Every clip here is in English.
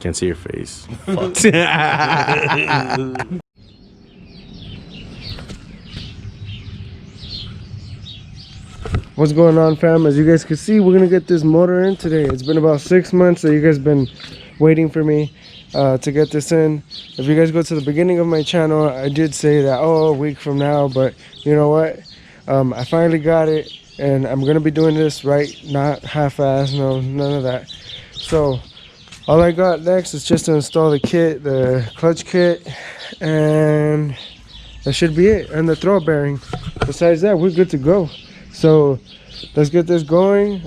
Can't see your face. What's going on, fam? As you guys can see, we're gonna get this motor in today. It's been about 6 months that you guys been waiting for me to get this in. If you guys go to the beginning of my channel, I did say that, oh, a week from now, but you know what? I finally got it, and I'm gonna be doing this right, not half-ass, no, none of that. So all I got next is just to install the kit, the clutch kit, and that should be it, and the throw bearing. Besides that, we're good to go. So let's get this going.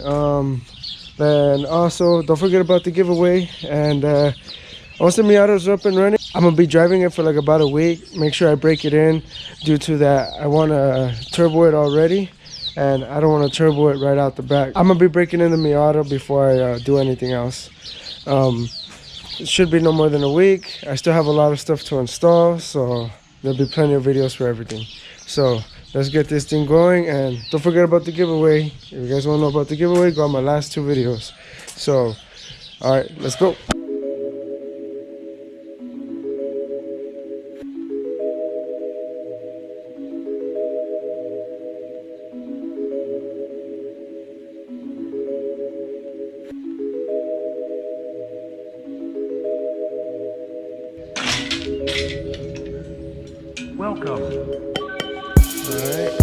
Then also don't forget about the giveaway. And once the MIATA's up and running, I'm gonna be driving it for like about a week. Make sure I break it in, due to that I want to turbo it already, and I don't want to turbo it right out the back. I'm gonna be breaking in the MIATA before I do anything else. It should be no more than a week. I still have a lot of stuff to install, so there'll be plenty of videos for everything. So let's get this thing going, and don't forget about the giveaway. If you guys want to know about the giveaway, go on my last 2 videos. So all right, let's go. Welcome. Alright.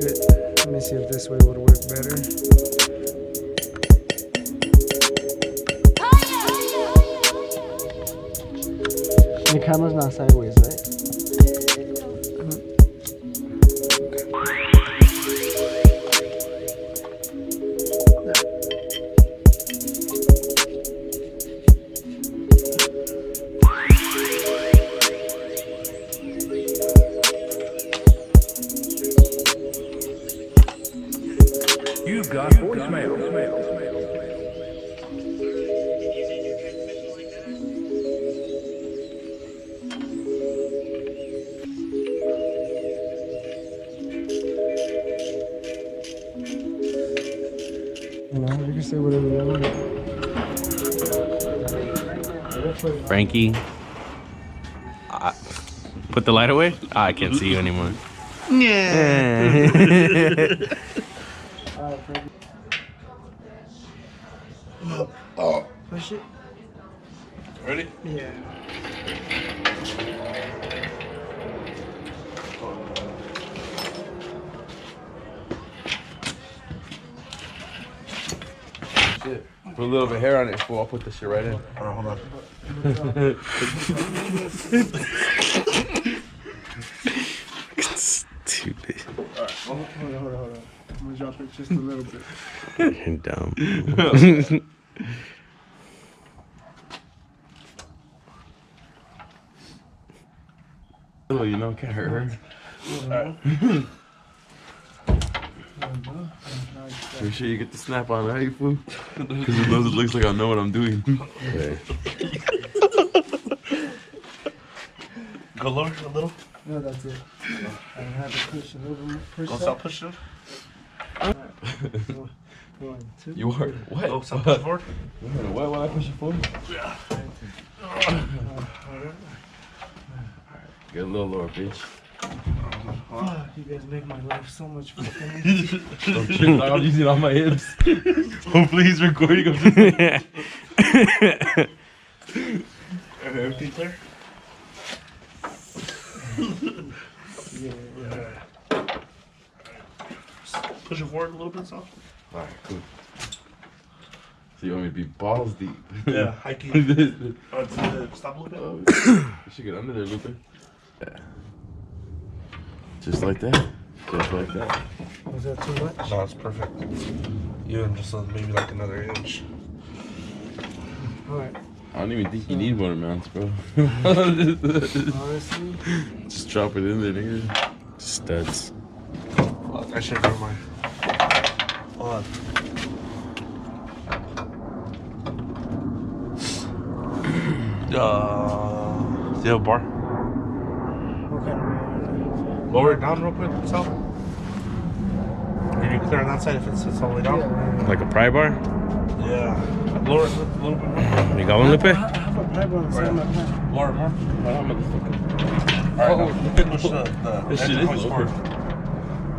Good. Let me see if this way would work better. The camera's not sideways, right? You've got voicemail. You know, you can say whatever you want. Frankie. Put the light away? I can't see you anymore. Yeah. Alright, Frankie. Oh. Push it. Ready? Yeah. Shit. Put a little bit of hair on it, fool. I'll put this shit right in. Alright, hold on. Stupid. Alright, hold on. I'm gonna drop it just a little bit. You're dumb. Oh, you know, can't hurt her. Make sure you get the snap on, right, fool? Because it looks like I know what I'm doing. Okay. Go lower a little. No, that's it. I have to push a little more. Push Go up. stop pushing. One, two. You are what? Go stop pushing forward. What? Why I push it forward? Yeah. Get a little lower, bitch. Fuck, you guys make my life so much fun. Don't trip, dog. I'm using all my hips. Hopefully he's recording. Everything clear? Yeah. Push it forward a little bit, so. Alright, cool. So you want me to be balls deep? Yeah, hiking. Stop a little bit. You should get under there, Lupe. Yeah. Just like that. Just like that. Was that too much? No, it's perfect. Even just maybe like another inch. Alright. I don't even think you need motor mounts, bro. Honestly, Just drop it in there, nigga. Studs. Fuck, I should have mine. Hold on. Do you have a bar? what kind of man? Lower it down real quick, so. Can you clear on that side if it's all the way down? Yeah. Like a pry bar? Yeah. Yeah. Lower it a little bit more. You got one, Lupe? I have a pipe on the side of my pant. Lower it more. Oh, Alright, push the this shit engine is hoist low. forward.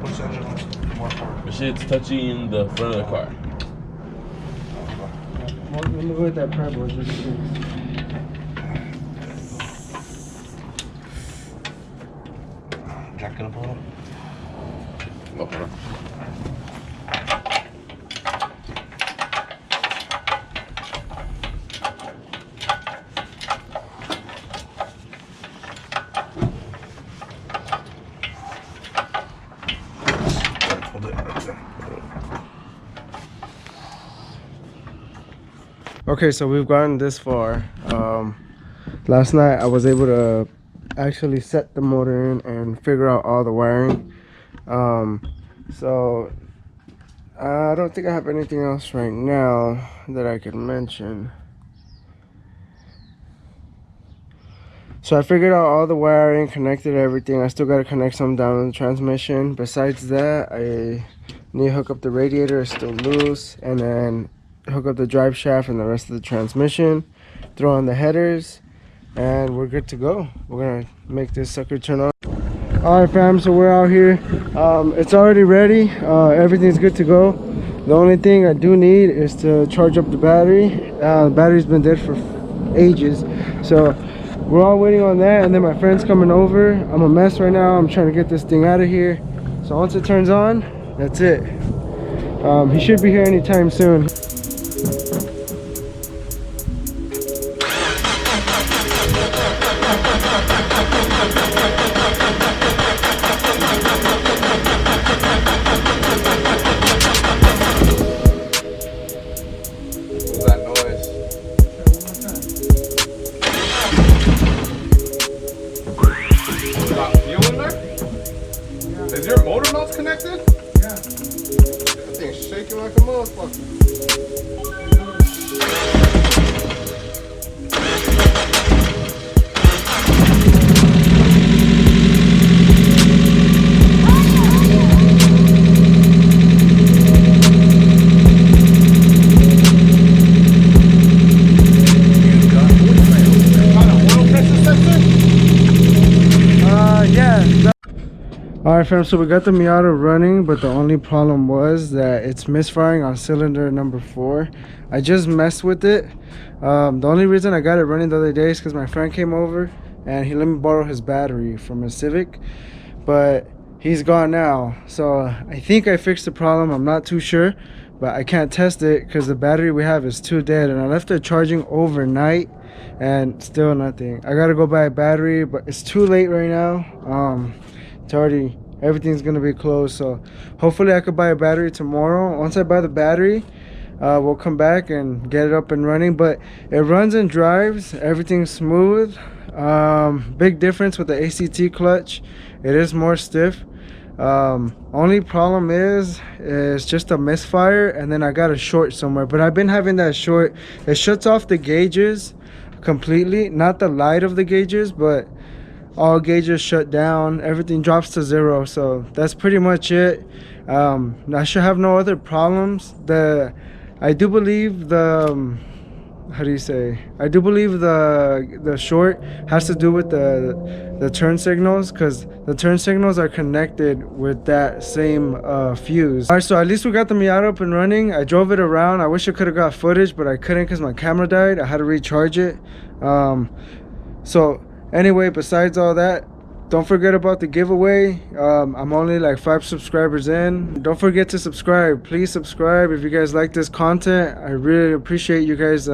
Push the engine hoist more forward. The shit's touching the front of the car. Well, let me go with that pipe on just in case. Jack it up a little. Oh, hold on. Hold it right there. Okay, so we've gotten this far. Last night I was able to actually set the motor in and figure out all the wiring. So I don't think I have anything else right now that I could mention. So I figured out all the wiring, connected everything. I still got to connect some down in the transmission. Besides that, I need to hook up the radiator, it's still loose, and then hook up the drive shaft and the rest of the transmission, throw on the headers, and we're good to go. We're gonna make this sucker turn on. All right, fam, so we're out here. It's already ready. Everything's good to go. The only thing I do need is to charge up the battery. The battery's been dead for ages, so we're all waiting on that. And then my friend's coming over. I'm a mess right now. I'm trying to get this thing out of here. So once it turns on, that's it. He should be here anytime soon. That noise. Got fuel in there? Is your motor not connected? Yeah. That thing's shaking like a motherfucker. Yeah. Alright, fam, so we got the MIATA running, but the only problem was that it's misfiring on cylinder number 4. I just messed with it. The only reason I got it running the other day is because my friend came over and he let me borrow his battery from his Civic, but he's gone now. So I think I fixed the problem. I'm not too sure, but I can't test it because the battery we have is too dead, and I left it charging overnight and still nothing. I gotta go buy a battery, but it's too late right now. It's already, everything's gonna be closed, so hopefully I could buy a battery tomorrow. Once I buy the battery, we'll come back and get it up and running. But it runs and drives, everything's smooth. Big difference with the ACT clutch, it is more stiff. Only problem is just a misfire, and then I got a short somewhere. But I've been having that short. It shuts off the gauges completely, not the light of the gauges, but all gauges shut down, everything drops to 0. So that's pretty much it. I should have no other problems. I do believe the I do believe the short has to do with the turn signals, because the turn signals are connected with that same fuse. All right, so at least we got the MIATA up and running. I drove it around. I wish I could have got footage, but I couldn't because my camera died. I had to recharge it. So anyway, besides all that, don't forget about the giveaway. I'm only like 5 subscribers in. Don't forget to subscribe. Please subscribe if you guys like this content. I really appreciate you guys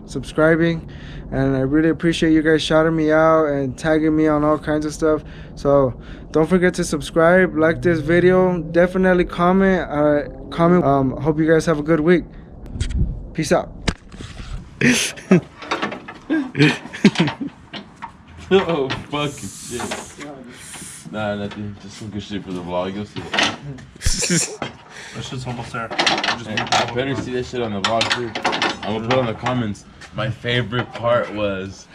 subscribing, and I really appreciate you guys shouting me out and tagging me on all kinds of stuff. So don't forget to subscribe, like this video, definitely comment. Hope you guys have a good week. Peace out. Oh, fucking shit. Nah, nothing. Just some good shit for the vlog. You'll see it. That shit's almost there. Just Hey, I better see that shit on the vlog too. I'm gonna put on the comments. My favorite part was.